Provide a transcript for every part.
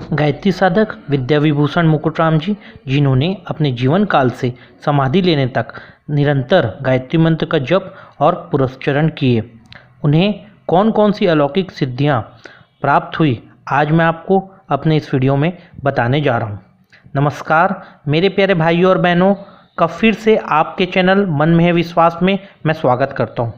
गायत्री साधक विद्या विभूषण मुकुटराम जी, जिन्होंने अपने जीवन काल से समाधि लेने तक निरंतर गायत्री मंत्र का जप और पुरस्चरण किए, उन्हें कौन कौन सी अलौकिक सिद्धियां प्राप्त हुई, आज मैं आपको अपने इस वीडियो में बताने जा रहा हूं। नमस्कार मेरे प्यारे भाइयों और बहनों का फिर से आपके चैनल मन में है विश्वास में मैं स्वागत करता हूं।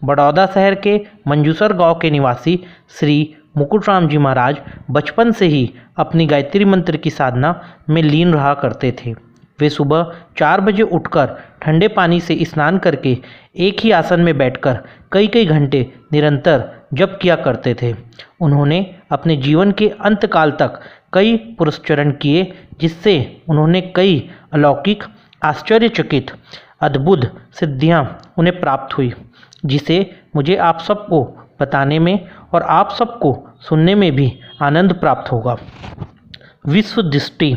बड़ौदा शहर के मंजूसर गांव के निवासी श्री मुकुटराम जी महाराज बचपन से ही अपनी गायत्री मंत्र की साधना में लीन रहा करते थे। वे सुबह 4 बजे उठकर ठंडे पानी से स्नान करके एक ही आसन में बैठकर कई कई घंटे निरंतर जप किया करते थे। उन्होंने अपने जीवन के अंतकाल तक कई पुरस्चरण किए, जिससे उन्होंने कई अलौकिक आश्चर्यचकित अद्भुत सिद्धियां उन्हें प्राप्त हुई, जिसे मुझे आप सबको बताने में और आप सबको सुनने में भी आनंद प्राप्त होगा। विश्व दृष्टि।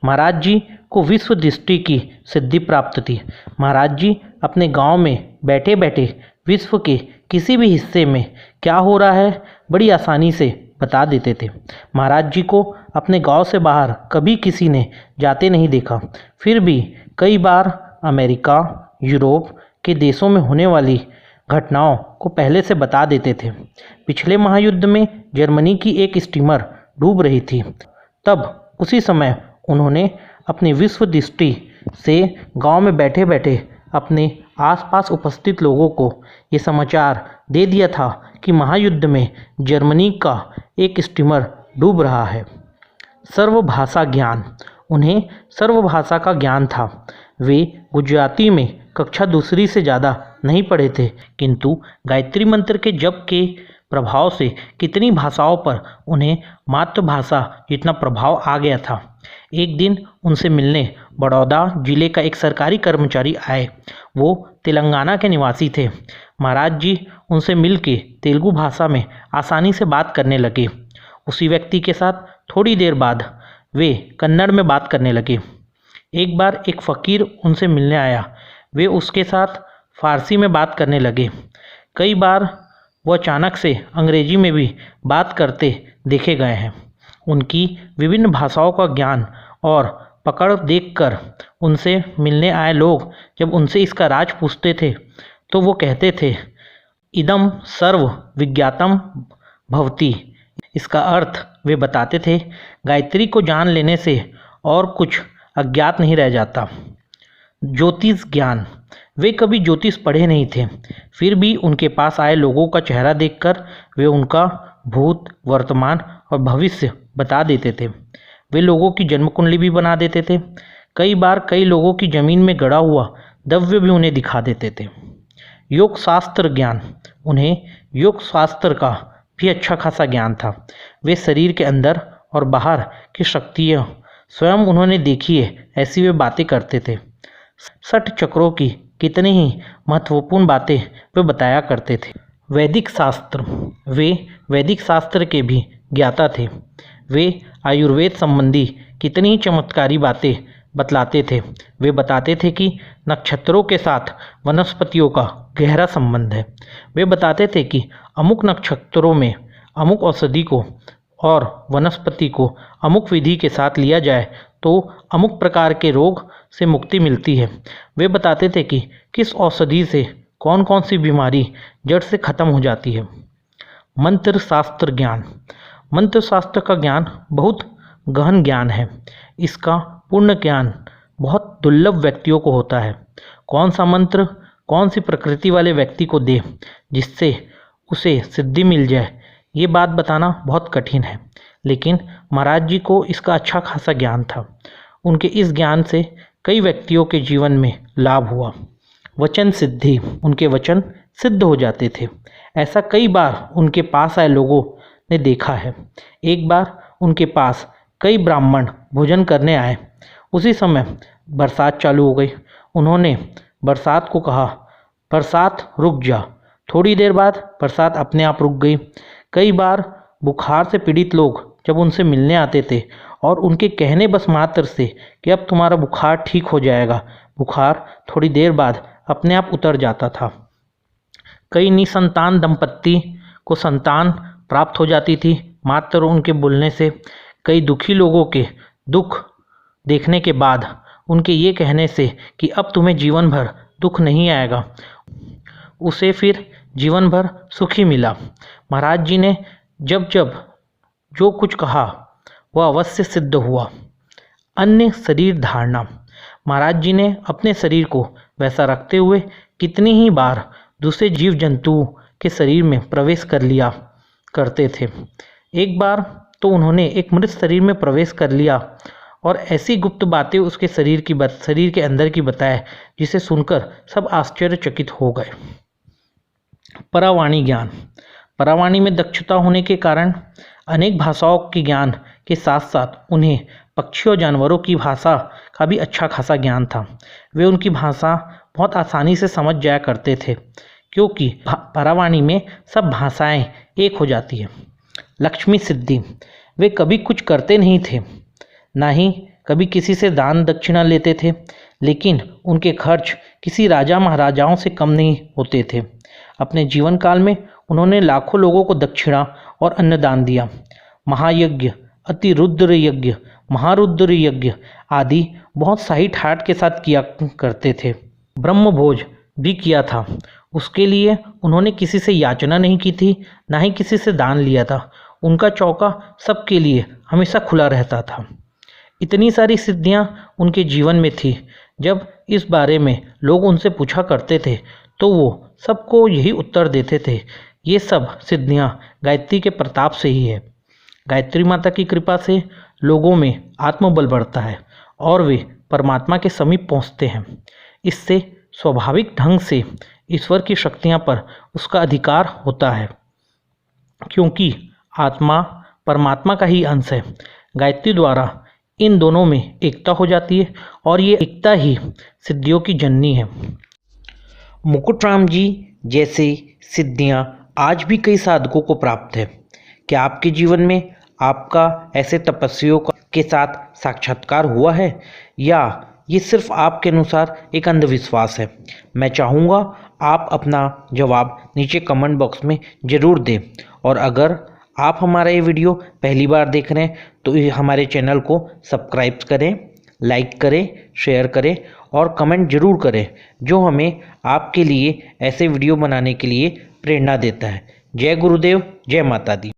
महाराज जी को विश्व दृष्टि की सिद्धि प्राप्त थी। महाराज जी अपने गांव में बैठे बैठे विश्व के किसी भी हिस्से में क्या हो रहा है बड़ी आसानी से बता देते थे। महाराज जी को अपने गांव से बाहर कभी किसी ने जाते नहीं देखा, फिर भी कई बार अमेरिका, यूरोप के देशों में होने वाली घटनाओं को पहले से बता देते थे। पिछले महायुद्ध में जर्मनी की एक स्टीमर डूब रही थी, तब उसी समय उन्होंने अपनी विश्व दृष्टि से गांव में बैठे बैठे अपने आसपास उपस्थित लोगों को ये समाचार दे दिया था कि महायुद्ध में जर्मनी का एक स्टीमर डूब रहा है। सर्वभाषा ज्ञान। उन्हें सर्वभाषा का ज्ञान था। वे गुजराती में कक्षा दूसरी से ज़्यादा नहीं पढ़े थे, किंतु गायत्री मंत्र के जप के प्रभाव से कितनी भाषाओं पर उन्हें मातृभाषा जितना प्रभाव आ गया था। एक दिन उनसे मिलने बड़ौदा जिले का एक सरकारी कर्मचारी आए। वो तेलंगाना के निवासी थे। महाराज जी उनसे मिलके तेलुगु भाषा में आसानी से बात करने लगे। उसी व्यक्ति के साथ थोड़ी देर बाद वे कन्नड़ में बात करने लगे। एक बार एक फ़कीर उनसे मिलने आया। वे उसके साथ फ़ारसी में बात करने लगे। कई बार वो अचानक से अंग्रेजी में भी बात करते देखे गए हैं। उनकी विभिन्न भाषाओं का ज्ञान और पकड़ देखकर उनसे मिलने आए लोग जब उनसे इसका राज पूछते थे तो वो कहते थे, इदम सर्व विज्ञातम भवति। इसका अर्थ वे बताते थे, गायत्री को जान लेने से और कुछ अज्ञात नहीं रह जाता। ज्योतिष ज्ञान। वे कभी ज्योतिष पढ़े नहीं थे, फिर भी उनके पास आए लोगों का चेहरा देखकर वे उनका भूत, वर्तमान और भविष्य बता देते थे। वे लोगों की जन्म कुंडली भी बना देते थे। कई बार कई लोगों की जमीन में गड़ा हुआ द्रव्य भी उन्हें दिखा देते थे। योग शास्त्र ज्ञान। उन्हें योग शास्त्र का भी अच्छा खासा ज्ञान था। वे शरीर के अंदर और बाहर की शक्तियाँ स्वयं उन्होंने देखी है, ऐसी वे बातें करते थे। 60 चक्रों की कितनी ही महत्वपूर्ण बातें वे बताया करते थे। वैदिक शास्त्र। वे वैदिक शास्त्र के भी ज्ञाता थे। वे आयुर्वेद संबंधी कितनी ही चमत्कारी बातें बतलाते थे। वे बताते थे कि नक्षत्रों के साथ वनस्पतियों का गहरा संबंध है। वे बताते थे कि अमुक नक्षत्रों में अमुक औषधि को और वनस्पति को अमुक विधि के साथ लिया जाए तो अमुक प्रकार के रोग से मुक्ति मिलती है। वे बताते थे कि किस औषधि से कौन कौन सी बीमारी जड़ से खत्म हो जाती है। मंत्र शास्त्र ज्ञान। मंत्र शास्त्र का ज्ञान बहुत गहन ज्ञान है। इसका पूर्ण ज्ञान बहुत दुर्लभ व्यक्तियों को होता है। कौन सा मंत्र कौन सी प्रकृति वाले व्यक्ति को दे जिससे उसे सिद्धि मिल जाए, ये बात बताना बहुत कठिन है, लेकिन महाराज जी को इसका अच्छा खासा ज्ञान था। उनके इस ज्ञान से कई व्यक्तियों के जीवन में लाभ हुआ। वचन सिद्धि। उनके वचन सिद्ध हो जाते थे। ऐसा कई बार उनके पास आए लोगों ने देखा है। एक बार उनके पास कई ब्राह्मण भोजन करने आए। उसी समय बरसात चालू हो गई। उन्होंने बरसात को कहा, बरसात रुक जा। थोड़ी देर बाद बरसात अपने आप रुक गई। कई बार बुखार से पीड़ित लोग जब उनसे मिलने आते थे और उनके कहने बस मात्र से कि अब तुम्हारा बुखार ठीक हो जाएगा, बुखार थोड़ी देर बाद अपने आप उतर जाता था। कई निसंतान दंपत्ति को संतान प्राप्त हो जाती थी मात्र उनके बोलने से। कई दुखी लोगों के दुख देखने के बाद उनके ये कहने से कि अब तुम्हें जीवन भर दुख नहीं आएगा, उसे फिर जीवन भर सुख ही मिला। महाराज जी ने जब जब जो कुछ कहा वह अवश्य सिद्ध हुआ। अन्य शरीर धारणा। महाराज जी ने अपने शरीर को वैसा रखते हुए कितनी ही बार दूसरे जीव जंतुओं के शरीर में प्रवेश कर लिया करते थे। एक बार तो उन्होंने एक मृत शरीर में प्रवेश कर लिया और ऐसी गुप्त बातें उसके शरीर के अंदर की बताए जिसे सुनकर सब आश्चर्यचकित हो गए। परावाणी ज्ञान। परावाणी में दक्षता होने के कारण अनेक भाषाओं के ज्ञान के साथ साथ उन्हें पक्षी और जानवरों की भाषा का भी अच्छा खासा ज्ञान था। वे उनकी भाषा बहुत आसानी से समझ जाया करते थे क्योंकि परावाणी में सब भाषाएं एक हो जाती है। लक्ष्मी सिद्धि। वे कभी कुछ करते नहीं थे, ना ही कभी किसी से दान दक्षिणा लेते थे, लेकिन उनके खर्च किसी राजा महाराजाओं से कम नहीं होते थे। अपने जीवन काल में उन्होंने लाखों लोगों को दक्षिणा और अन्नदान दिया। महायज्ञ, अतिरुद्र यज्ञ, महारुद्र यज्ञ आदि बहुत शाही ठाट के साथ किया करते थे। ब्रह्मभोज भी किया था। उसके लिए उन्होंने किसी से याचना नहीं की थी, ना ही किसी से दान लिया था। उनका चौका सबके लिए हमेशा खुला रहता था। इतनी सारी सिद्धियां उनके जीवन में थी। जब इस बारे में लोग उनसे पूछा करते थे तो वो सबको यही उत्तर देते थे, ये सब सिद्धियां गायत्री के प्रताप से ही है। गायत्री माता की कृपा से लोगों में आत्मबल बढ़ता है और वे परमात्मा के समीप पहुंचते हैं। इससे स्वाभाविक ढंग से ईश्वर की शक्तियां पर उसका अधिकार होता है, क्योंकि आत्मा परमात्मा का ही अंश है। गायत्री द्वारा इन दोनों में एकता हो जाती है और ये एकता ही सिद्धियों की जननी है। मुकुटराम जी जैसे सिद्धियां आज भी कई साधकों को प्राप्त है। क्या आपके जीवन में आपका ऐसे तपस्वियों के साथ साक्षात्कार हुआ है या ये सिर्फ आपके अनुसार एक अंधविश्वास है? मैं चाहूँगा आप अपना जवाब नीचे कमेंट बॉक्स में ज़रूर दें। और अगर आप हमारा ये वीडियो पहली बार देख रहे हैं तो हमारे चैनल को सब्सक्राइब करें, लाइक करें, शेयर करें और कमेंट ज़रूर करें, जो हमें आपके लिए ऐसे वीडियो बनाने के लिए प्रेरणा देता है। जय गुरुदेव, जय माता दी।